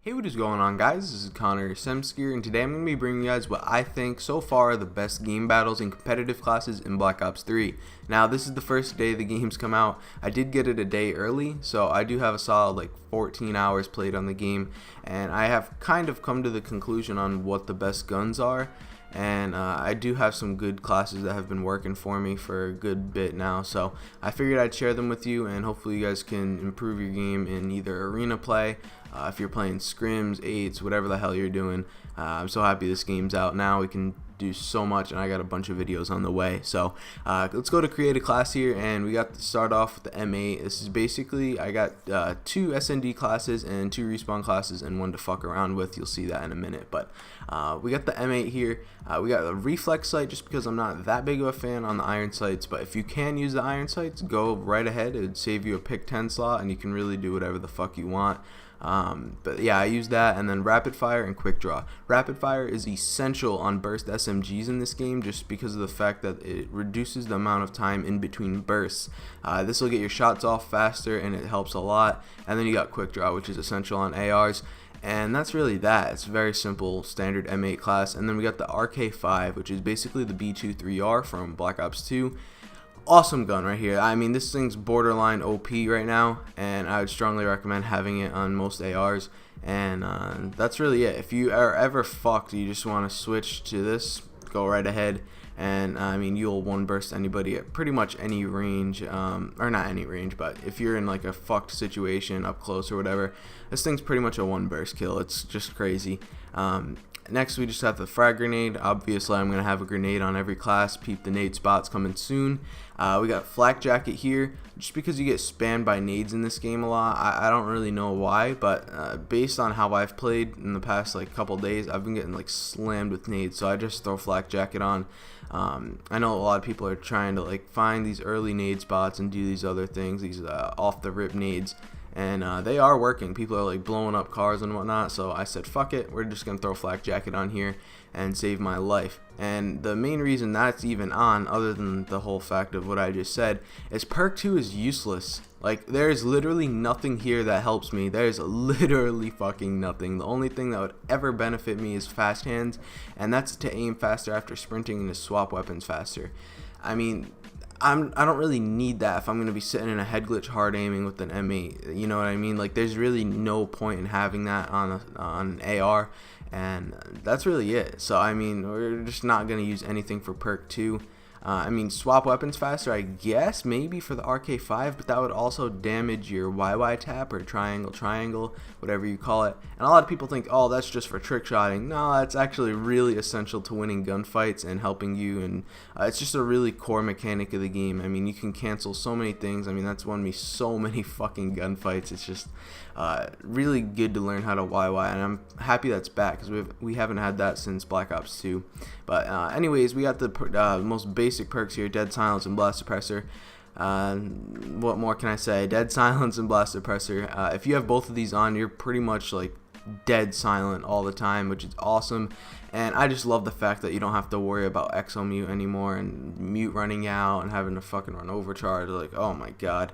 Hey, what is going on, guys? This is Connor Semskier, and today I'm going to be bringing you guys what I think so far are the best game battles in competitive classes in Black Ops 3. Now, this is the first day the game's come out. I did get it a day early, so I do have a solid 14 hours played on the game, and I have kind of come to the conclusion on what the best guns are. And I do have some good classes that have been working for me for a good bit now, so I figured I'd share them with you, and hopefully you guys can improve your game in either arena play, if you're playing scrims, 8s, whatever the hell you're doing. I'm so happy this game's out now. We can do so much, and I got a bunch of videos on the way. So let's go to create a class here, and we got to start off with the M8. This is basically, I got 2 SND classes and 2 respawn classes and 1 to fuck around with. You'll see that in a minute, but we got the M8 here. We got a reflex sight just because I'm not that big of a fan on the iron sights, but if you can use the iron sights, go right ahead. It would save you a pick 10 slot, and you can really do whatever the fuck you want. But yeah, I use that, and then rapid fire and quick draw. Rapid fire is essential on burst SMGs in this game just because of the fact that it reduces the amount of time in between bursts. This will get your shots off faster, and it helps a lot. And then you got quick draw, which is essential on ARs. And that's really that. It's a very simple standard M8 class. And then we got the RK5, which is basically the B23R from Black Ops 2. Awesome gun right here. I mean, this thing's borderline OP right now, and I would strongly recommend having it on most ARs. And that's really it. If you are ever fucked, you just want to switch to this, go right ahead. And I mean, you'll one burst anybody at pretty much any range, or not any range, but if you're in like a fucked situation up close or whatever, this thing's pretty much a one burst kill. It's just crazy. Next, we just have the frag grenade. Obviously, I'm going to have a grenade on every class. Peep the nade spots coming soon. We got flak jacket here, just because you get spammed by nades in this game a lot. I don't really know why, but based on how I've played in the past couple days, I've been getting slammed with nades, so I just throw flak jacket on. I know a lot of people are trying to find these early nade spots and do these other things, these off the rip nades. And they are working. People are blowing up cars and whatnot, so I said fuck it, we're just gonna throw flak jacket on here and save my life. And the main reason that's even on, other than the whole fact of what I just said, is perk 2 is useless. There's literally nothing here that helps me. There's literally fucking nothing. The only thing that would ever benefit me is fast hands, and that's to aim faster after sprinting and to swap weapons faster. I mean, I don't really need that if I'm going to be sitting in a head glitch hard aiming with an M8. You know what I mean? There's really no point in having that on an AR, and that's really it. So I mean, we're just not going to use anything for perk 2. I mean, swap weapons faster, I guess, maybe for the RK5, but that would also damage your YY tap or triangle, whatever you call it. And a lot of people think, oh, that's just for trick shotting. No, it's actually really essential to winning gunfights and helping you, and it's just a really core mechanic of the game. I mean, you can cancel so many things. I mean, that's won me so many fucking gunfights. It's just really good to learn how to YY, and I'm happy that's back because we haven't had that since Black Ops 2. But anyways, we got the most basic perks here: dead silence and blast suppressor. What more can I say? Dead silence and blast suppressor. If you have both of these on, you're pretty much dead silent all the time, which is awesome. And I just love the fact that you don't have to worry about exo mute anymore and mute running out and having to fucking run overcharge. Oh my god.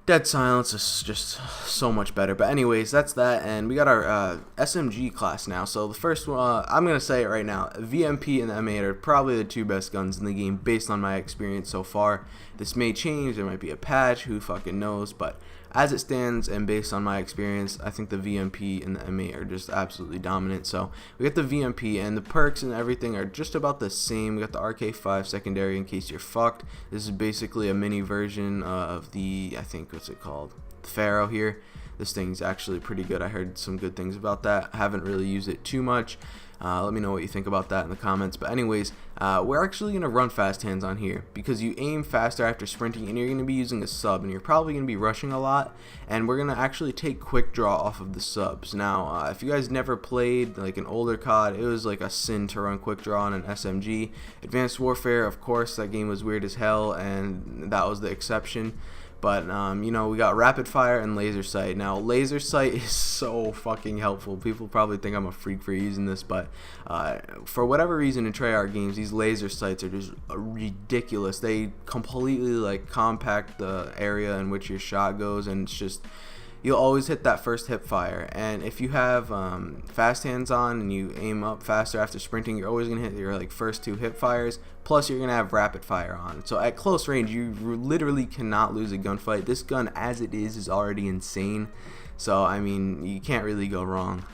Dead silence is just so much better. But anyways, that's that, and we got our SMG class now. So the first one, I'm going to say it right now, VMP and the M8 are probably the 2 best guns in the game based on my experience so far. This may change, there might be a patch, who fucking knows, but as it stands and based on my experience, I think the VMP and the M8 are just absolutely dominant. So we got the VMP, and the perks and everything are just about the same. We got the RK5 secondary in case you're fucked. This is basically a mini version of the, I think, what's it called? The Pharaoh here. This thing's actually pretty good. I heard some good things about that. I haven't really used it too much. Let me know what you think about that in the comments. But anyways, we're actually going to run fast hands on here because you aim faster after sprinting, and you're going to be using a sub, and you're probably going to be rushing a lot, and we're going to actually take quick draw off of the subs. Now, if you guys never played an older COD, it was a sin to run quick draw on an SMG. Advanced Warfare, of course, that game was weird as hell, and that was the exception. But, you know, we got rapid fire and laser sight. Now, laser sight is so fucking helpful. People probably think I'm a freak for using this, but for whatever reason in Treyarch games, these laser sights are just ridiculous. They completely compact the area in which your shot goes, and it's just you'll always hit that first hip fire. And if you have fast hands on and you aim up faster after sprinting, you're always gonna hit your like first 2 hip fires. Plus, you're gonna have rapid fire on. So at close range, you literally cannot lose a gunfight. This gun, as it is already insane. So I mean, you can't really go wrong.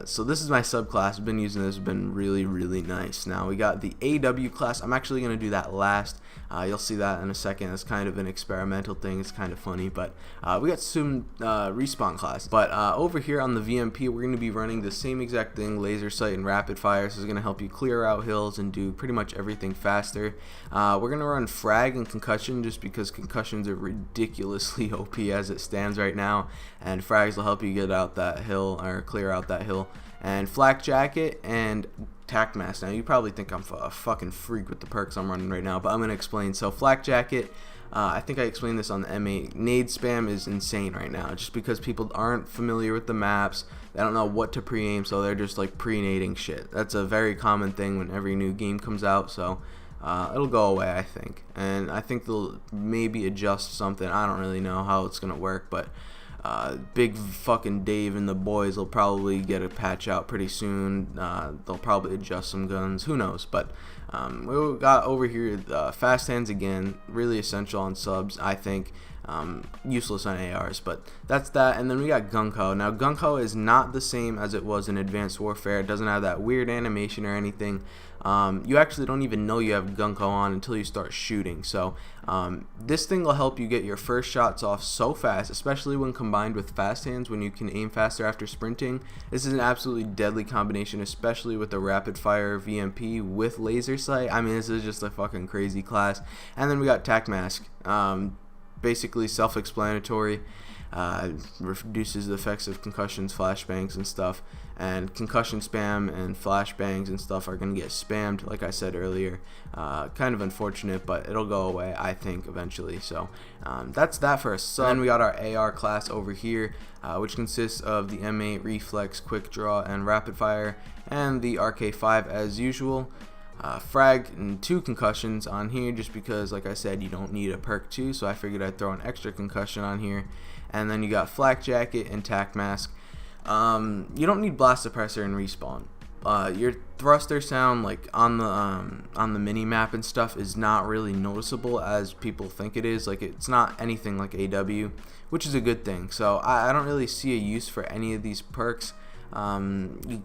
So this is my subclass. I've been using this. It's been really, really nice. Now we got the AW class. I'm actually going to do that last. You'll see that in a second. It's kind of an experimental thing. It's kind of funny, but we got some respawn class. But over here on the VMP, we're going to be running the same exact thing, laser sight and rapid fire. So it's going to help you clear out hills and do pretty much everything faster. We're going to run frag and concussion just because concussions are ridiculously OP as it stands right now, and frags will help you get out that hill or clear out that hill. And flak jacket and tac mask. Now you probably think I'm a fucking freak with the perks I'm running right now, but I'm gonna explain. So flak jacket, I think I explained this on the M8. Nade spam is insane right now, just because people aren't familiar with the maps. They don't know what to pre-aim, so they're just like pre-nading shit. That's a very common thing when every new game comes out. So it'll go away, I think, and I think they'll maybe adjust something. I don't really know how it's gonna work, but Big fucking Dave and the boys will probably get a patch out pretty soon. They'll probably adjust some guns, who knows. But we got over here fast hands again, really essential on subs, I think. Useless on ARs, but that's that. And then we got Gunko. Now Gunko is not the same as it was in Advanced Warfare. It doesn't have that weird animation or anything. You actually don't even know you have Gunko on until you start shooting. So this thing will help you get your first shots off so fast, especially when combined with fast hands, when you can aim faster after sprinting. This is an absolutely deadly combination, especially with the rapid fire VMP with laser sight. I mean, this is just a fucking crazy class. And then we got tac mask. Basically self-explanatory, reduces the effects of concussions, flashbangs and stuff, and concussion spam and flashbangs and stuff are going to get spammed, like I said earlier. Kind of unfortunate, but it'll go away, I think, eventually. So that's that for us. Then we got our AR class over here, which consists of the M8, reflex, quick draw, and rapid fire, and the RK5 as usual. Frag and 2 concussions on here just because, like I said, you don't need a perk 2, so I figured I'd throw an extra concussion on here. And then you got flak jacket and tac mask. You don't need blast suppressor and respawn. Your thruster sound, like on the mini map and stuff, is not really noticeable as people think it is. Like, it's not anything like AW, which is a good thing. So I don't really see a use for any of these perks.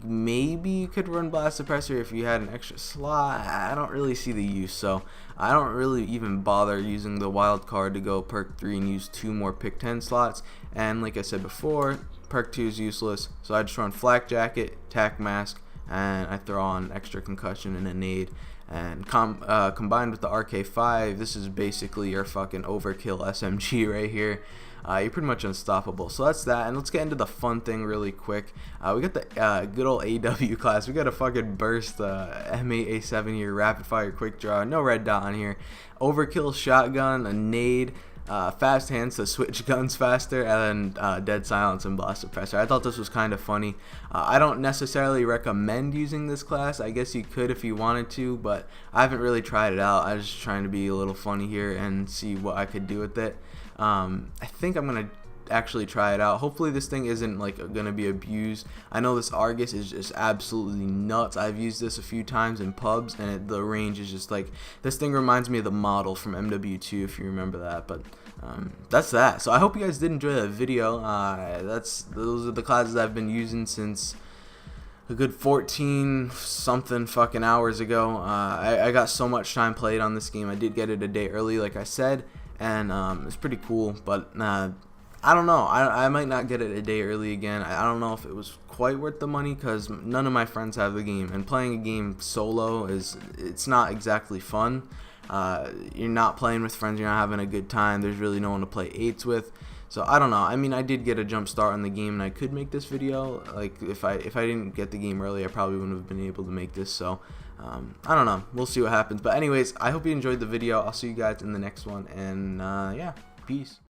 Maybe you could run blast suppressor if you had an extra slot. I don't really see the use, so I don't really even bother using the wild card to go perk 3 and use 2 more pick 10 slots. And like I said before, perk 2 is useless, so I just run flak jacket, tac mask, and I throw on extra concussion and a nade. And combined with the RK5, this is basically your fucking overkill SMG right here. You're pretty much unstoppable. So that's that, and let's get into the fun thing really quick. We got the good old AW class. We got a fucking burst M8 A7 here, rapid fire, quick draw, no red dot on here. Overkill shotgun, a nade, fast hands to switch guns faster, and then dead silence and blast suppressor. I thought this was kind of funny. I don't necessarily recommend using this class. I guess you could if you wanted to, but I haven't really tried it out. I was just trying to be a little funny here and see what I could do with it. I think I'm gonna actually try it out. Hopefully this thing isn't like gonna be abused. I know this Argus is just absolutely nuts. I've used this a few times in pubs, and the range is just like, this thing reminds me of the model from MW2, if you remember that. But that's that. So I hope you guys did enjoy that video. Those are the classes I've been using since a good 14 something fucking hours ago. I got so much time played on this game. I did get it a day early, like I said, and it's pretty cool. But I don't know. I might not get it a day early again. I don't know if it was quite worth the money because none of my friends have the game, and playing a game solo it's not exactly fun. You're not playing with friends. You're not having a good time. There's really no one to play 8s with. So I don't know. I mean, I did get a jump start on the game, and I could make this video. Like if I didn't get the game early, I probably wouldn't have been able to make this. So I don't know. We'll see what happens. But anyways, I hope you enjoyed the video. I'll see you guys in the next one, and yeah, peace.